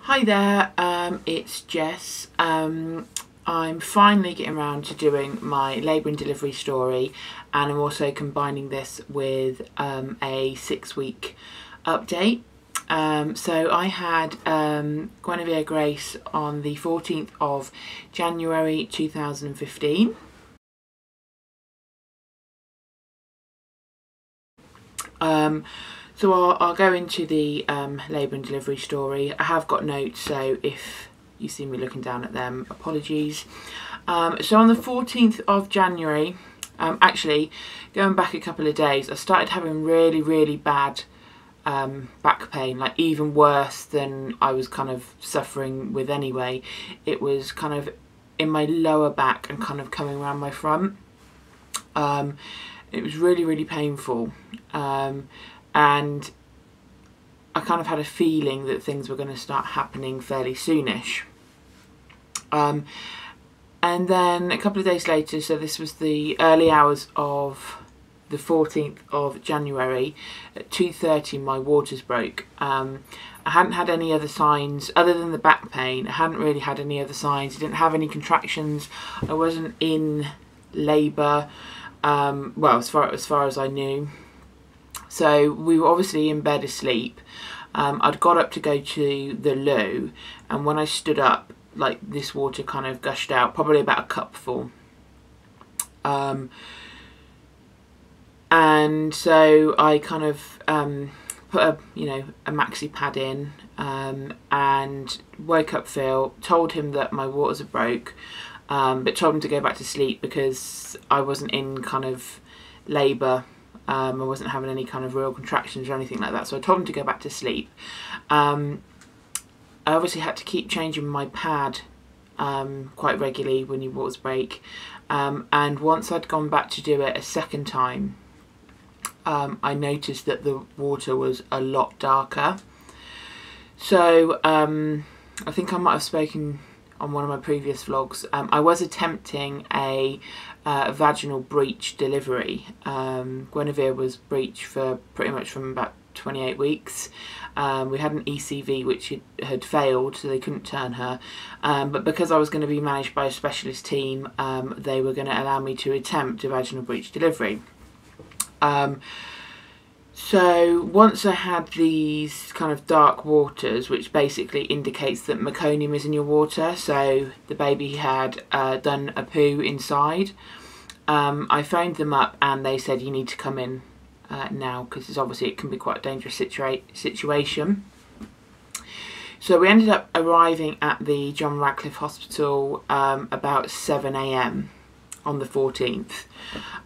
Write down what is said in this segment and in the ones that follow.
Hi there, it's Jess. I'm finally getting around to doing my labour and delivery story, and I'm also combining this with a 6-week update. So I had Guinevere Grace on the 14th of January 2015. So I'll go into the labour and delivery story. I have got notes, so if you see me looking down at them, apologies. So on the 14th of January, actually going back a couple of days, I started having really bad back pain, like even worse than I was kind of suffering with anyway. It was kind of in my lower back and kind of coming around my front. It was really painful. And I kind of had a feeling that things were going to start happening fairly soonish. And then a couple of days later, so this was the early hours of the 14th of January, at 2:30 my waters broke. I hadn't had any other signs other than the back pain. I hadn't really had any other signs. I didn't have any contractions. I wasn't in labour, well, as far as I knew. So we were obviously in bed asleep. I'd got up to go to the loo, and when I stood up, like, this water kind of gushed out, probably about a cupful. And so I kind of put a maxi pad in, and woke up Phil, told him that my waters had broke, but told him to go back to sleep because I wasn't in kind of labour. I wasn't having any kind of real contractions or anything like that, so I told him to go back to sleep. I obviously had to keep changing my pad quite regularly when your waters break, and once I'd gone back to do it a second time, I noticed that the water was a lot darker. So I think I might have spoken on one of my previous vlogs. I was attempting a vaginal breech delivery. Guinevere was breech for pretty much from about 28 weeks. We had an ECV which had failed, so they couldn't turn her. But because I was going to be managed by a specialist team, they were going to allow me to attempt a vaginal breech delivery. So once I had these kind of dark waters, which basically indicates that meconium is in your water, so the baby had done a poo inside, I phoned them up and they said, you need to come in now, because obviously it can be quite a dangerous situation. So we ended up arriving at the John Radcliffe Hospital about 7 AM on the 14th,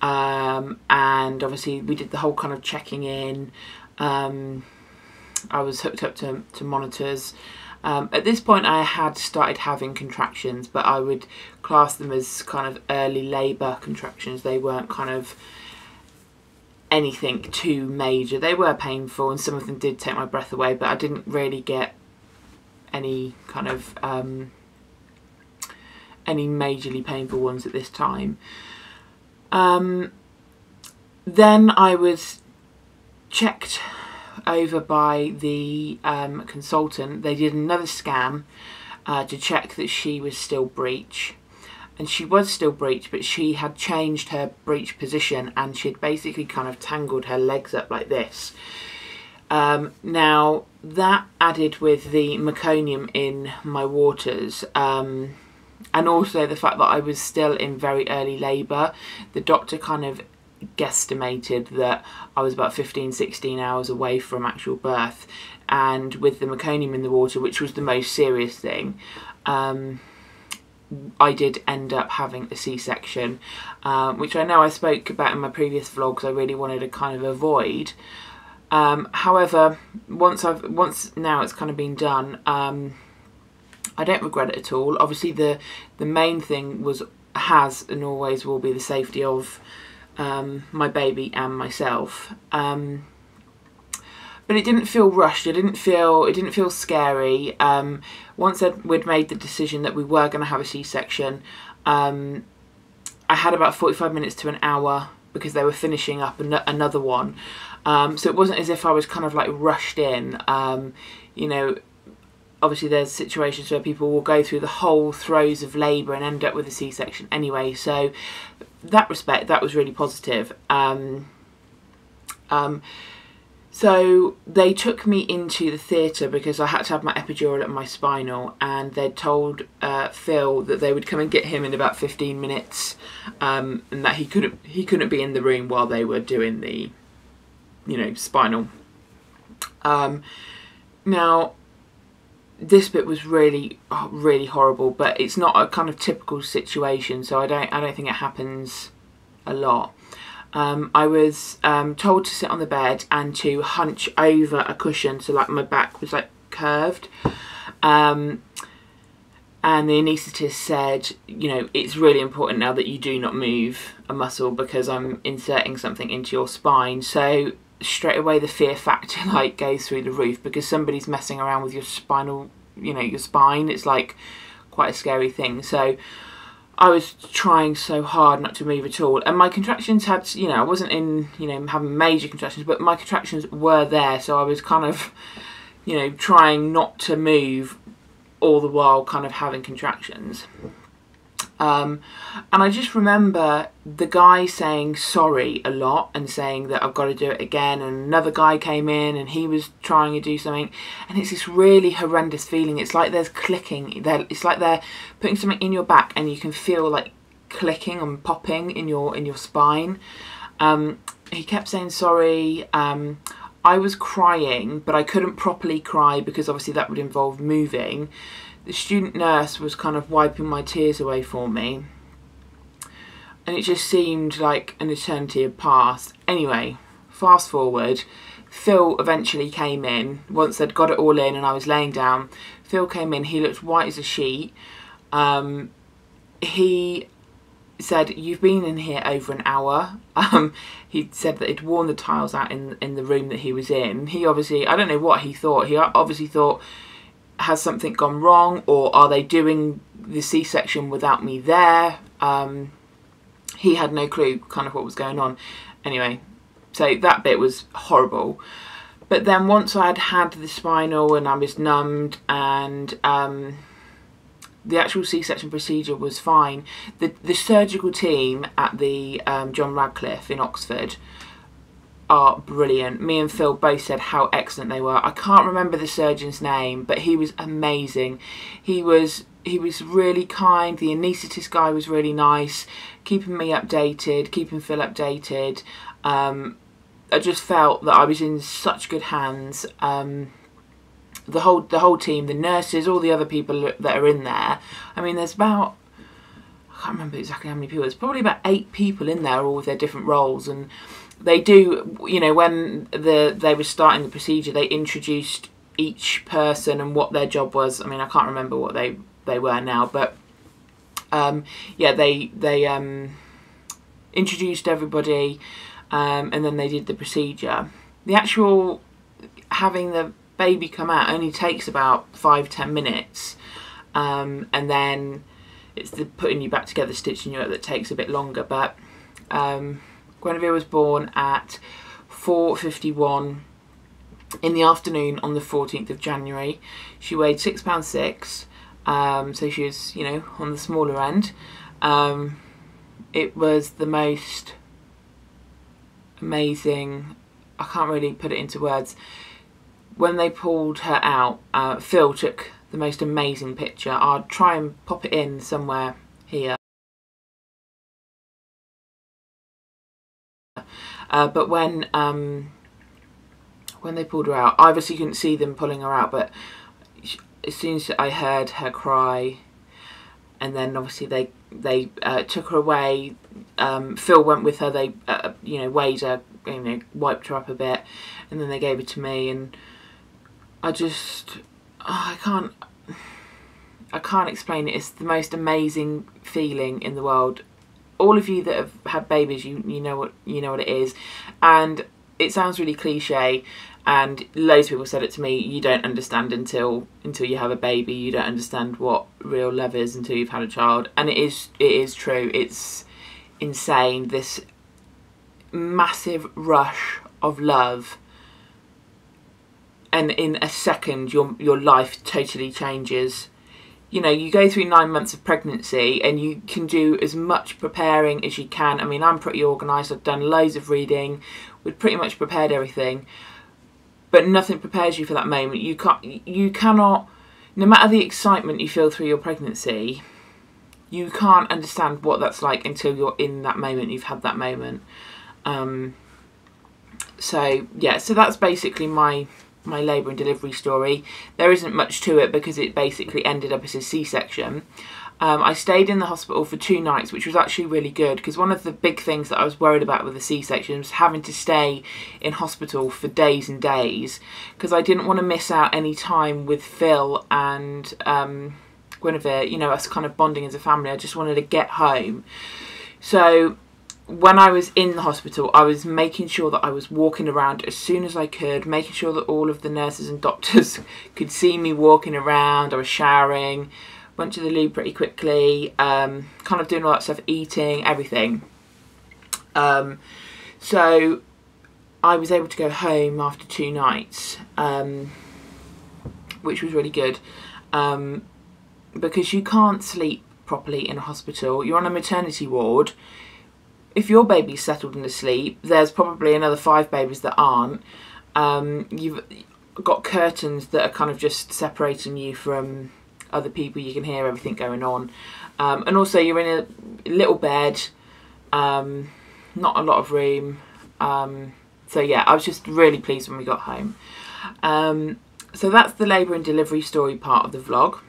and obviously we did the whole kind of checking in. I was hooked up to monitors. At this point I had started having contractions, but I would class them as kind of early labour contractions. They weren't kind of anything too major. They were painful and some of them did take my breath away, but I didn't really get any kind of any majorly painful ones at this time. Then I was checked over by the consultant. They did another scan to check that she was still breech, and she was still breech, but she had changed her breech position and she'd basically kind of tangled her legs up like this. Now that added with the meconium in my waters, and also the fact that I was still in very early labour, the doctor kind of guesstimated that I was about 15-16 hours away from actual birth, and with the meconium in the water, which was the most serious thing, I did end up having a C-section, which I know I spoke about in my previous vlogs. I really wanted to kind of avoid. However, once now it's kind of been done, I don't regret it at all. Obviously the main thing has and always will be the safety of my baby and myself. But it didn't feel rushed. It didn't feel scary. Once we'd made the decision that we were going to have a C-section, I had about 45 minutes to an hour because they were finishing up another one. So it wasn't as if I was kind of like rushed in. You know, obviously there's situations where people will go through the whole throes of labour and end up with a C-section anyway. So that respect, that was really positive. So they took me into the theatre because I had to have my epidural and my spinal, and they'd told Phil that they would come and get him in about 15 minutes, and that he couldn't be in the room while they were doing the, you know, spinal. Now, this bit was really horrible, but it's not a kind of typical situation, so I don't think it happens a lot. I was told to sit on the bed and to hunch over a cushion, so like my back was like curved. And the anaesthetist said, you know, it's really important now that you do not move a muscle because I'm inserting something into your spine. So straight away the fear factor like goes through the roof, because somebody's messing around with your spinal, you know, your spine. It's like quite a scary thing. So I was trying so hard not to move at all, and my contractions had, you know, I wasn't in, you know, having major contractions, but my contractions were there, so I was kind of, you know, trying not to move all the while kind of having contractions. And I just remember the guy saying sorry a lot and saying that I've got to do it again, and another guy came in and he was trying to do something, and it's this really horrendous feeling. It's like there's clicking, it's like they're putting something in your back and you can feel like clicking and popping in your spine. He kept saying sorry. I was crying, but I couldn't properly cry because obviously that would involve moving. The student nurse was kind of wiping my tears away for me, and it just seemed like an eternity had passed. Anyway, fast forward, Phil eventually came in. Once they'd got it all in and I was laying down, Phil came in. He looked white as a sheet. He said, "You've been in here over an hour." He said that he'd worn the tiles out in the room that he was in. He obviously, I don't know what he thought. He obviously thought, has something gone wrong, or are they doing the C-section without me there? He had no clue kind of what was going on. Anyway, so that bit was horrible. But then once I had the spinal and I was numbed, and the actual C-section procedure was fine, the surgical team at the John Radcliffe in Oxford are brilliant. Me and Phil both said how excellent they were. I can't remember the surgeon's name, but he was amazing. He was really kind. The anaesthetist guy was really nice, keeping me updated, keeping Phil updated. I just felt that I was in such good hands. The whole team, the nurses, all the other people that are in there. I mean, there's about, I can't remember exactly how many people. There's probably about 8 people in there, all with their different roles. And they do, you know, when they were starting the procedure, they introduced each person and what their job was. I mean, I can't remember what they were now, but yeah, they introduced everybody, and then they did the procedure. The actual having the baby come out only takes about 5-10 minutes, and then it's the putting you back together, stitching you up, that takes a bit longer. But Guinevere was born at 4:51 in the afternoon on the 14th of January. She weighed 6 pounds 6, so she was, you know, on the smaller end. It was the most amazing, I can't really put it into words. When they pulled her out, Phil took the most amazing picture. I'll try and pop it in somewhere here. But when they pulled her out, I obviously couldn't see them pulling her out, but as soon as I heard her cry, and then obviously they took her away. Phil went with her. They you know, weighed her, you know, wiped her up a bit, and then they gave her to me. And I just, I can't explain it. It's the most amazing feeling in the world. All of you that have had babies, you know what it is. And it sounds really cliche, and loads of people said it to me, you don't understand until you have a baby. You don't understand what real love is until you've had a child. And it is true. It's insane, this massive rush of love. and in a second your life totally changes. You know, you go through 9 months of pregnancy and you can do as much preparing as you can. I mean, I'm pretty organised. I've done loads of reading. We've pretty much prepared everything. But nothing prepares you for that moment. You cannot, no matter the excitement you feel through your pregnancy, you can't understand what that's like until you're in that moment, you've had that moment. So, yeah, so that's basically my labour and delivery story. There isn't much to it because it basically ended up as a C-section. I stayed in the hospital for 2 nights, which was actually really good, because one of the big things that I was worried about with the C-section was having to stay in hospital for days and days, because I didn't want to miss out any time with Phil and Guinevere, you know, us kind of bonding as a family. I just wanted to get home. So when I was in the hospital, I was making sure that I was walking around as soon as I could, making sure that all of the nurses and doctors could see me walking around. I was showering, went to the loo pretty quickly, kind of doing all that stuff, eating, everything. So I was able to go home after 2 nights, which was really good, because you can't sleep properly in a hospital. You're on a maternity ward. If your baby's settled and asleep, there's probably another 5 babies that aren't. You've got curtains that are kind of just separating you from other people. You can hear everything going on. And also you're in a little bed, not a lot of room. So yeah, I was just really pleased when we got home. So that's the labour and delivery story part of the vlog.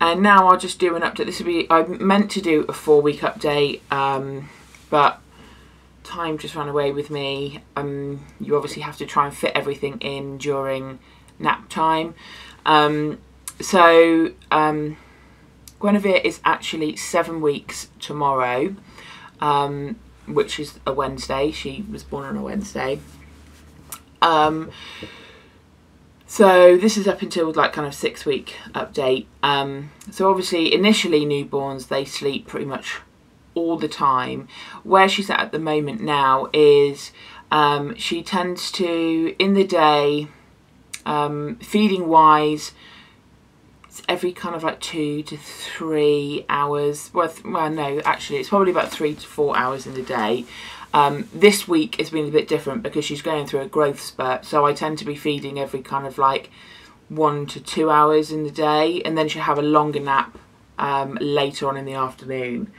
And now I'll just do an update. This will be, I meant to do a 4-week update, but time just ran away with me. You obviously have to try and fit everything in during nap time. So Guinevere is actually 7 weeks tomorrow, which is a Wednesday. She was born on a Wednesday. So this is up until like kind of 6-week update. So obviously initially newborns, they sleep pretty much all the time. Where she's at the moment now is she tends to, in the day, feeding wise, it's every kind of like 2 to 3 hours. Well, no, actually it's probably about 3 to 4 hours in the day. This week has been a bit different because she's going through a growth spurt, so I tend to be feeding every kind of like 1 to 2 hours in the day, and then she'll have a longer nap later on in the afternoon.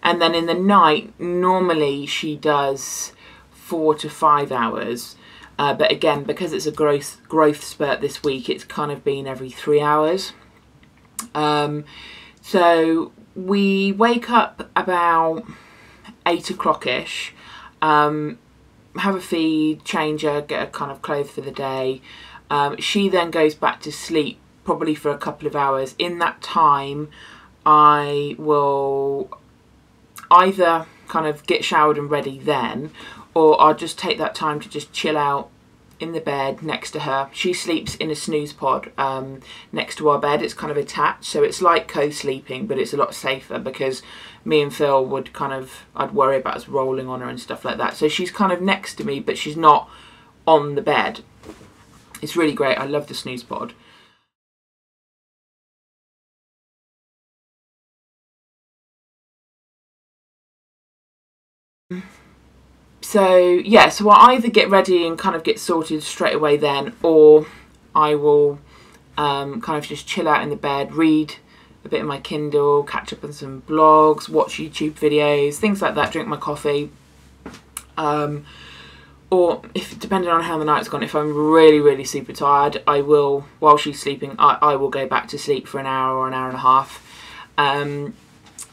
And then in the night, normally she does 4 to 5 hours, but again, because it's a growth spurt this week, it's kind of been every 3 hours. So we wake up about 8 o'clock-ish, have a feed, change her, get her kind of clothed for the day. She then goes back to sleep probably for a couple of hours. In that time, I will either kind of get showered and ready then, or I'll just take that time to just chill out in the bed next to her. She sleeps in a snooze pod next to our bed. It's kind of attached, so it's like co-sleeping, but it's a lot safer because me and Phil would kind of, I'd worry about us rolling on her and stuff like that. So she's kind of next to me, but she's not on the bed. It's really great. I love the snooze pod. So yeah, so I'll either get ready and kind of get sorted straight away then, or I will kind of just chill out in the bed, read a bit of my Kindle, catch up on some blogs, watch YouTube videos, things like that, drink my coffee. Or if, depending on how the night's gone, if I'm really super tired, I will, while she's sleeping, I will go back to sleep for an hour or an hour and a half.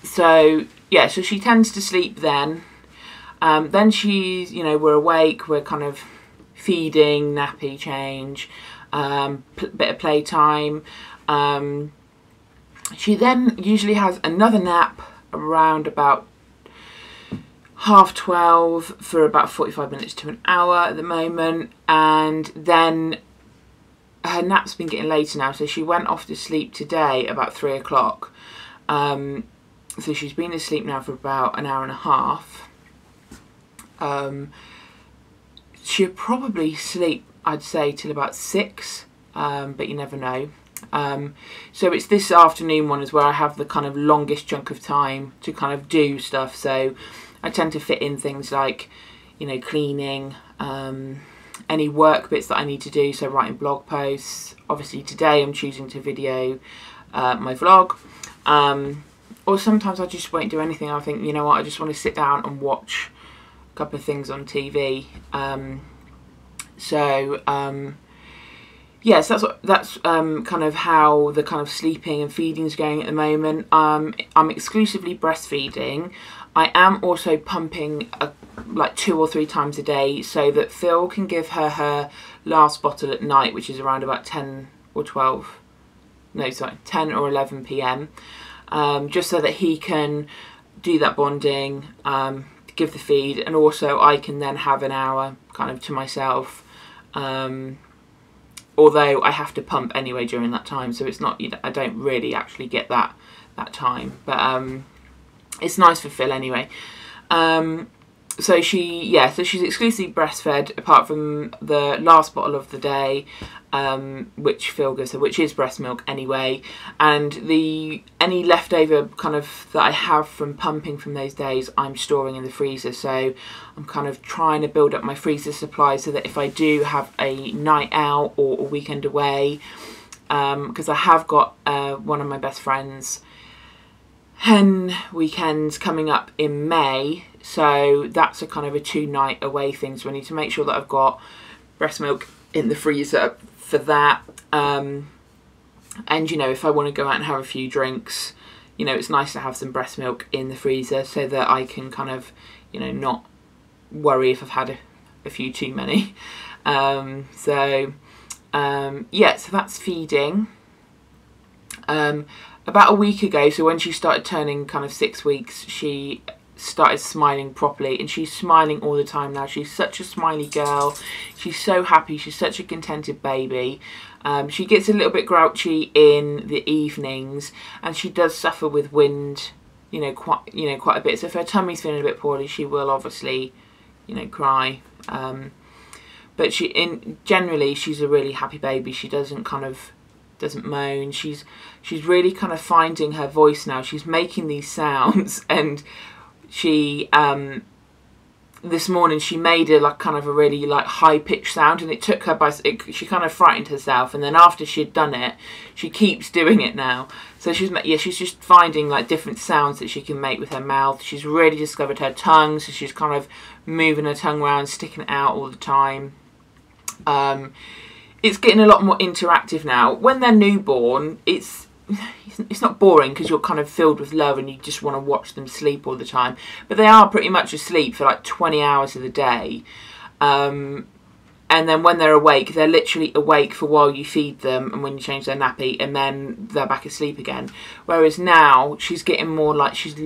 So yeah, so she tends to sleep then. Then she's, you know, we're awake, we're kind of feeding, nappy change, bit of playtime. She then usually has another nap around about 12:30 for about 45 minutes to an hour at the moment, and then her nap's been getting later now, so she went off to sleep today about 3 o'clock. So she's been asleep now for about an hour and a half. She'll probably sleep I'd say till about 6, but you never know. So it's this afternoon one is where I have the kind of longest chunk of time to kind of do stuff. So I tend to fit in things like, you know, cleaning, any work bits that I need to do, so writing blog posts. Obviously today I'm choosing to video my vlog, or sometimes I just won't do anything. I think, you know what, I just want to sit down and watch a couple of things on TV. Yes, that's kind of how the kind of sleeping and feeding is going at the moment. I'm exclusively breastfeeding. I am also pumping like 2 or 3 times a day, so that Phil can give her her last bottle at night, which is around about 10 or 11 p.m. Just so that he can do that bonding, give the feed, and also I can then have an hour kind of to myself. Although I have to pump anyway during that time, so it's not, I don't really actually get that time, but it's nice for Phil anyway. So she's exclusively breastfed apart from the last bottle of the day, which Phil gives her, which is breast milk anyway, and any leftover kind of that I have from pumping from those days I'm storing in the freezer. So I'm kind of trying to build up my freezer supply so that if I do have a night out or a weekend away, because I have got one of my best friends' hen weekends coming up in May, so that's a kind of a 2-night away thing, so I need to make sure that I've got breast milk in the freezer for that. And you know, if I want to go out and have a few drinks, you know, it's nice to have some breast milk in the freezer so that I can kind of, you know, not worry if I've had a few too many. Yeah, so that's feeding. About a week ago, so when she started turning kind of 6 weeks, she started smiling properly, and she's smiling all the time now. She's such a smiley girl. She's so happy. She's such a contented baby. She gets a little bit grouchy in the evenings, and she does suffer with wind, quite a bit. So if her tummy's feeling a bit poorly, she will obviously, cry. But generally she's a really happy baby. She doesn't moan. She's really kind of finding her voice now. She's making these sounds, and she this morning she made a really high-pitched sound, and it took her she kind of frightened herself, and then after she'd done it, she keeps doing it now. So she's just finding different sounds that she can make with her mouth. She's really discovered her tongue, so she's kind of moving her tongue around, sticking it out all the time. It's getting a lot more interactive now. When they're newborn, it's not boring because you're kind of filled with love and you just want to watch them sleep all the time. But they are pretty much asleep for 20 hours of the day. And then when they're awake, they're literally awake for while you feed them and when you change their nappy, and then they're back asleep again. Whereas now she's getting more she's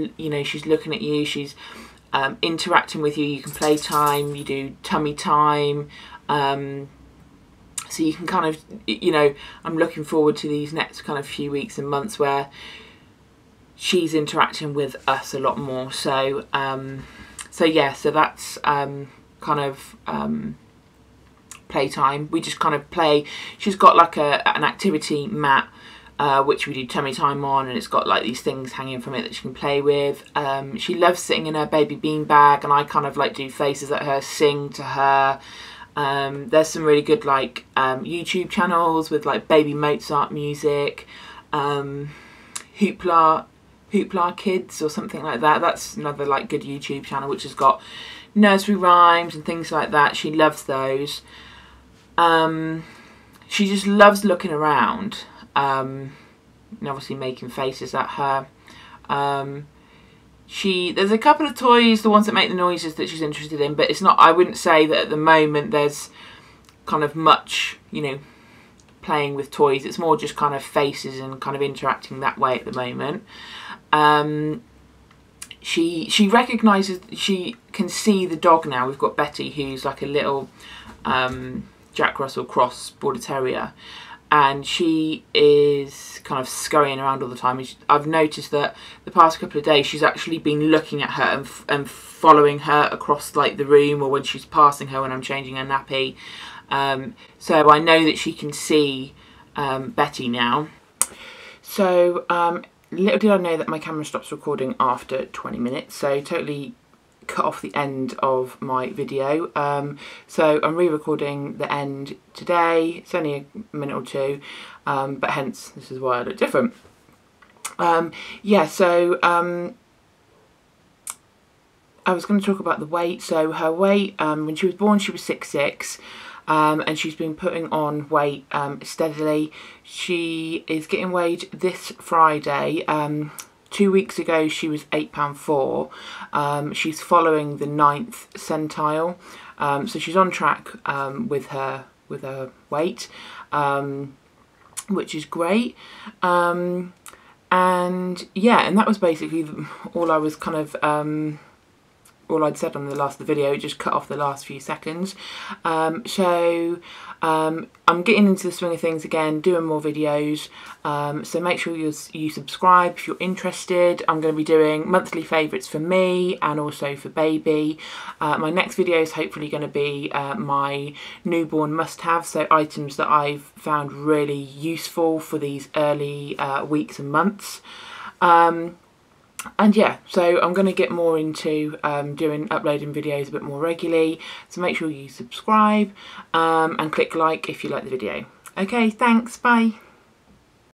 looking at you, she's interacting with you. You can play time, you do tummy time. So you can kind of, I'm looking forward to these next kind of few weeks and months where she's interacting with us a lot more. So, yeah, so that's kind of playtime. We just kind of play. She's got an activity mat, which we do tummy time on, and it's got these things hanging from it that she can play with. She loves sitting in her baby beanbag, and I kind of do faces at her, sing to her. There's some really good YouTube channels with baby Mozart music, Hoopla Kids or something like that. That's another good YouTube channel which has got nursery rhymes and things like that. She loves those. She just loves looking around, and obviously making faces at her. There's a couple of toys, the ones that make the noises, that she's interested in, but it's not, I wouldn't say that at the moment there's kind of much, playing with toys. It's more just kind of faces and kind of interacting that way at the moment. She recognises, she can see the dog now. We've got Betty, who's a little Jack Russell Cross Border Terrier, and she is kind of scurrying around all the time. I've noticed that the past couple of days she's actually been looking at her and following her across the room, or when she's passing her when I'm changing her nappy. So I know that she can see Betty now. So little did I know that my camera stops recording after 20 minutes, so totally cut off the end of my video. So I'm re-recording the end today. It's only a minute or two, but hence this is why I look different. Yeah, so I was going to talk about the weight. So her weight, when she was born, she was 6'6", and she's been putting on weight steadily. She is getting weighed this Friday. 2 weeks ago she was £8.4. She's following the 9th centile, so she's on track with her weight, which is great. And yeah, and that was basically all I was kind of all I'd said on the last of the video. It just cut off the last few seconds. So I'm getting into the swing of things again, doing more videos, so make sure you subscribe if you're interested. I'm going to be doing monthly favourites for me and also for baby. My next video is hopefully going to be my newborn must-have, so items that I've found really useful for these early weeks and months. And yeah, so I'm going to get more into uploading videos a bit more regularly, so make sure you subscribe and click like if you like the video. Okay, thanks, bye.